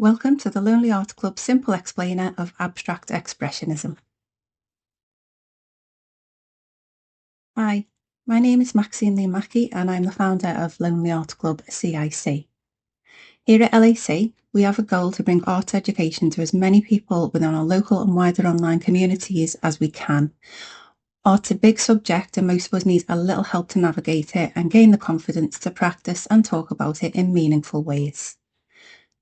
Welcome to the Lonely Art Club Simple Explainer of Abstract Expressionism. Hi, my name is Maxine Lee Mackey and I'm the founder of Lonely Art Club CIC. Here at LAC, we have a goal to bring art education to as many people within our local and wider online communities as we can. Art's a big subject and most of us need a little help to navigate it and gain the confidence to practice and talk about it in meaningful ways.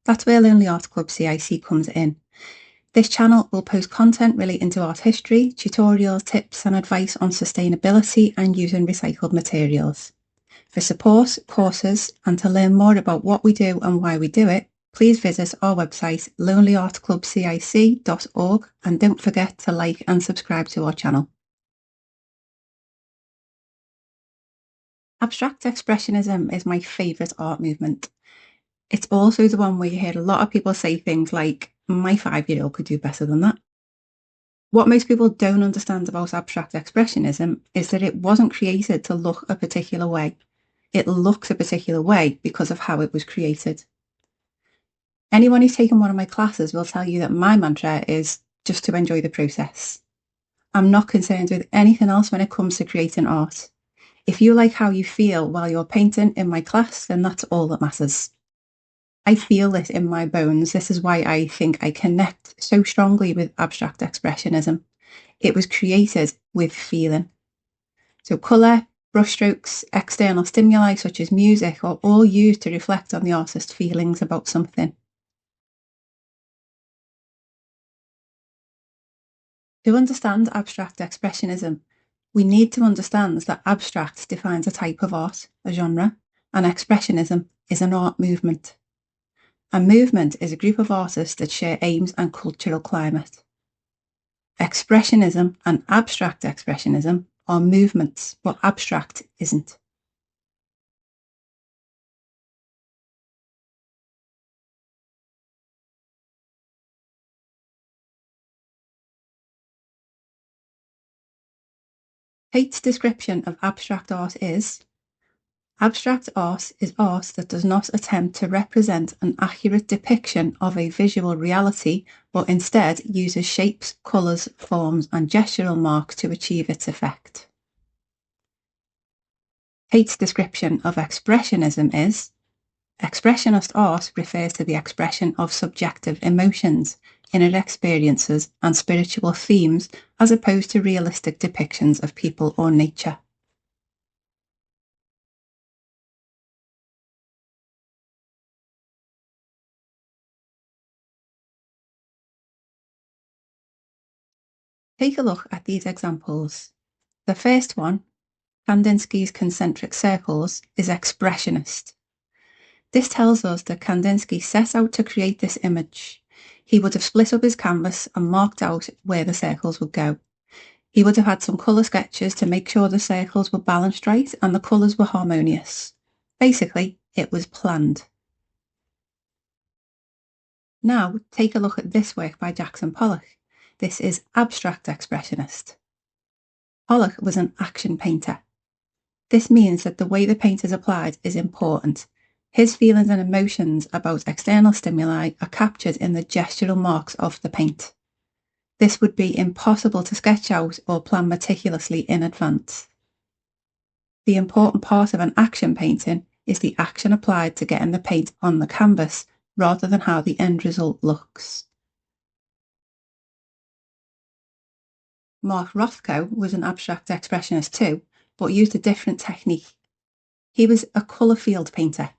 That's where Lonely Art Club CIC comes in. This channel will post content relating to art history, tutorials, tips and advice on sustainability and using recycled materials. For support, courses and to learn more about what we do and why we do it, please visit our website lonelyartclubcic.org and don't forget to like and subscribe to our channel. Abstract Expressionism is my favourite art movement. It's also the one where you hear a lot of people say things like, my 5-year-old could do better than that. What most people don't understand about Abstract Expressionism is that it wasn't created to look a particular way. It looks a particular way because of how it was created. Anyone who's taken one of my classes will tell you that my mantra is just to enjoy the process. I'm not concerned with anything else when it comes to creating art. If you like how you feel while you're painting in my class, then that's all that matters. I feel it in my bones. This is why I think I connect so strongly with Abstract Expressionism. It was created with feeling. So colour, brushstrokes, external stimuli such as music are all used to reflect on the artist's feelings about something. To understand Abstract Expressionism, we need to understand that abstract defines a type of art, a genre, and expressionism is an art movement. A movement is a group of artists that share aims and cultural climate. Expressionism and abstract expressionism are movements, but abstract isn't. Tate's description of abstract art is: abstract art is art that does not attempt to represent an accurate depiction of a visual reality, but instead uses shapes, colours, forms, and gestural marks to achieve its effect. Tate's description of expressionism is: expressionist art refers to the expression of subjective emotions, inner experiences, and spiritual themes, as opposed to realistic depictions of people or nature. Take a look at these examples. The first one, Kandinsky's concentric circles, is expressionist. This tells us that Kandinsky set out to create this image. He would have split up his canvas and marked out where the circles would go. He would have had some colour sketches to make sure the circles were balanced right and the colours were harmonious. Basically, it was planned. Now, take a look at this work by Jackson Pollock. This is Abstract Expressionist. Pollock was an action painter. This means that the way the paint is applied is important. His feelings and emotions about external stimuli are captured in the gestural marks of the paint. This would be impossible to sketch out or plan meticulously in advance. The important part of an action painting is the action applied to getting the paint on the canvas, rather than how the end result looks. Mark Rothko was an abstract expressionist too, but used a different technique. He was a colour field painter.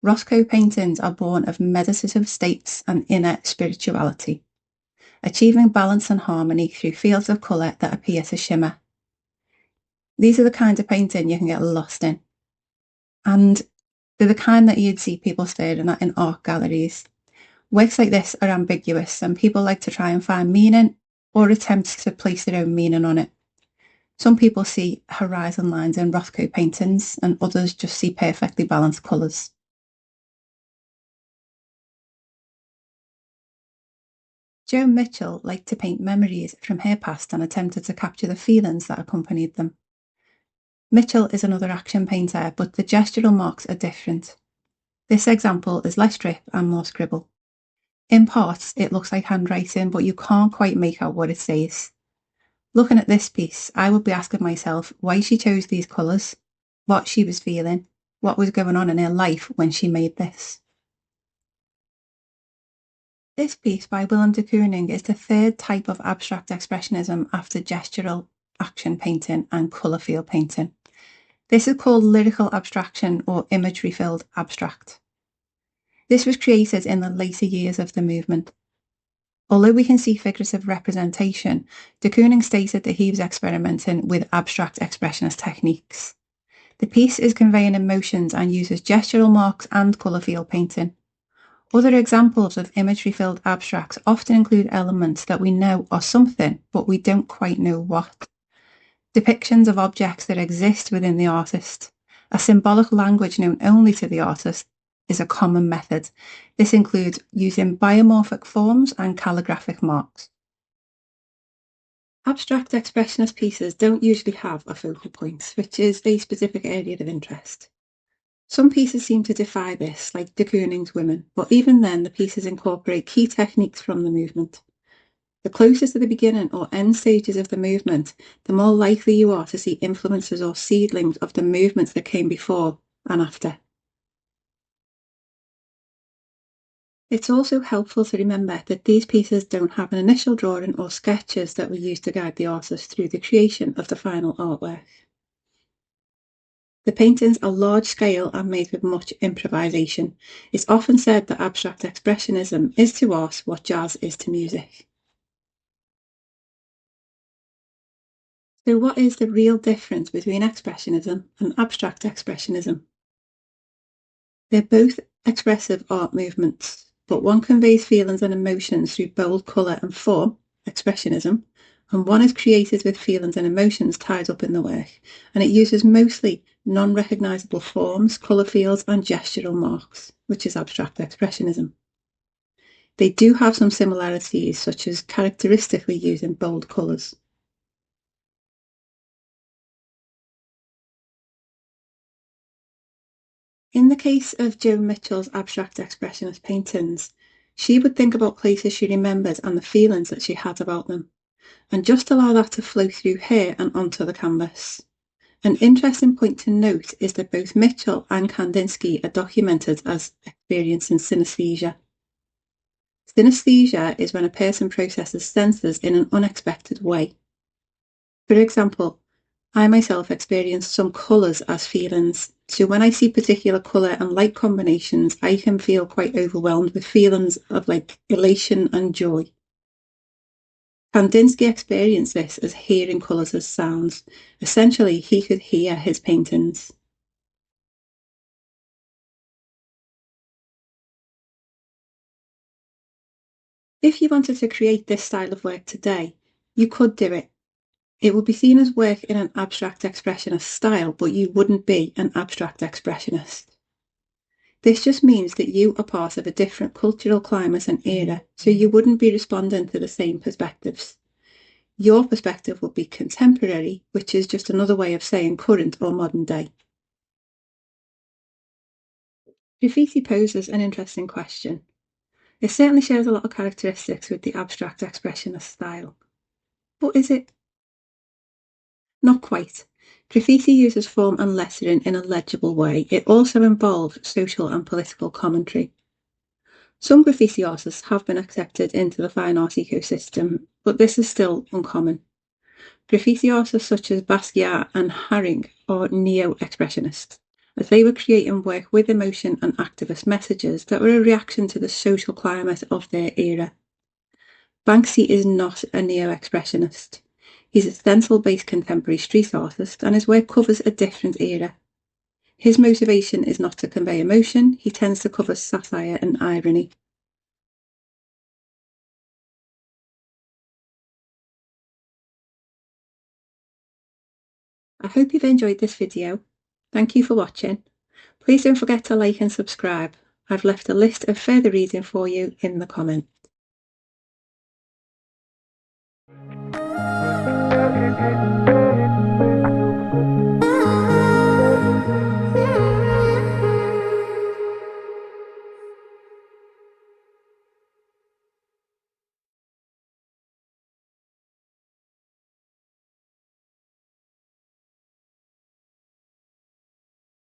Rothko paintings are born of meditative states and inner spirituality, achieving balance and harmony through fields of colour that appear to shimmer. These are the kind of painting you can get lost in. And they're the kind that you'd see people staring at in art galleries. Works like this are ambiguous and people like to try and find meaning or attempt to place their own meaning on it. Some people see horizon lines in Rothko paintings and others just see perfectly balanced colours. Joan Mitchell liked to paint memories from her past and attempted to capture the feelings that accompanied them. Mitchell is another action painter, but the gestural marks are different. This example is less drip and more scribble. In parts, it looks like handwriting, but you can't quite make out what it says. Looking at this piece, I would be asking myself why she chose these colours, what she was feeling, what was going on in her life when she made this. This piece by Willem de Kooning is the third type of abstract expressionism after gestural action painting and colour field painting. This is called lyrical abstraction or imagery-filled abstract. This was created in the later years of the movement. Although we can see figurative representation, de Kooning stated that he was experimenting with abstract expressionist techniques. The piece is conveying emotions and uses gestural marks and colour field painting. Other examples of imagery-filled abstracts often include elements that we know are something, but we don't quite know what. Depictions of objects that exist within the artist. A symbolic language known only to the artist is a common method. This includes using biomorphic forms and calligraphic marks. Abstract expressionist pieces don't usually have a focal point, which is a specific area of interest. Some pieces seem to defy this, like de Kooning's Women, but even then the pieces incorporate key techniques from the movement. The closer to the beginning or end stages of the movement, the more likely you are to see influences or seedlings of the movements that came before and after. It's also helpful to remember that these pieces don't have an initial drawing or sketches that were used to guide the artist through the creation of the final artwork. The paintings are large-scale and made with much improvisation. It's often said that abstract expressionism is to art what jazz is to music. So what is the real difference between expressionism and abstract expressionism? They're both expressive art movements, but one conveys feelings and emotions through bold colour and form, expressionism, and one is created with feelings and emotions tied up in the work, and it uses mostly non-recognisable forms, colour fields and gestural marks, which is abstract expressionism. They do have some similarities, such as characteristically using bold colours. In the case of Jo Mitchell's abstract expressionist paintings, she would think about places she remembered and the feelings that she had about them, and just allow that to flow through her and onto the canvas. An interesting point to note is that both Mitchell and Kandinsky are documented as experiencing synesthesia. Synesthesia is when a person processes senses in an unexpected way. For example, I myself experience some colours as feelings, so when I see particular colour and light combinations, I can feel quite overwhelmed with feelings of elation and joy. Kandinsky experienced this as hearing colours as sounds. Essentially, he could hear his paintings. If you wanted to create this style of work today, you could do it. It would be seen as work in an abstract expressionist style, but you wouldn't be an abstract expressionist. This just means that you are part of a different cultural climate and era, so you wouldn't be responding to the same perspectives. Your perspective would be contemporary, which is just another way of saying current or modern day. Graffiti poses an interesting question. It certainly shares a lot of characteristics with the abstract expressionist style. But is it? Not quite. Graffiti uses form and lettering in a legible way. It also involves social and political commentary. Some graffiti artists have been accepted into the fine art ecosystem, but this is still uncommon. Graffiti artists such as Basquiat and Haring are neo-expressionists, as they were creating work with emotion and activist messages that were a reaction to the social climate of their era. Banksy is not a neo-expressionist. He's a stencil-based contemporary street artist, and his work covers a different era. His motivation is not to convey emotion, he tends to cover satire and irony. I hope you've enjoyed this video. Thank you for watching. Please don't forget to like and subscribe. I've left a list of further reading for you in the comments.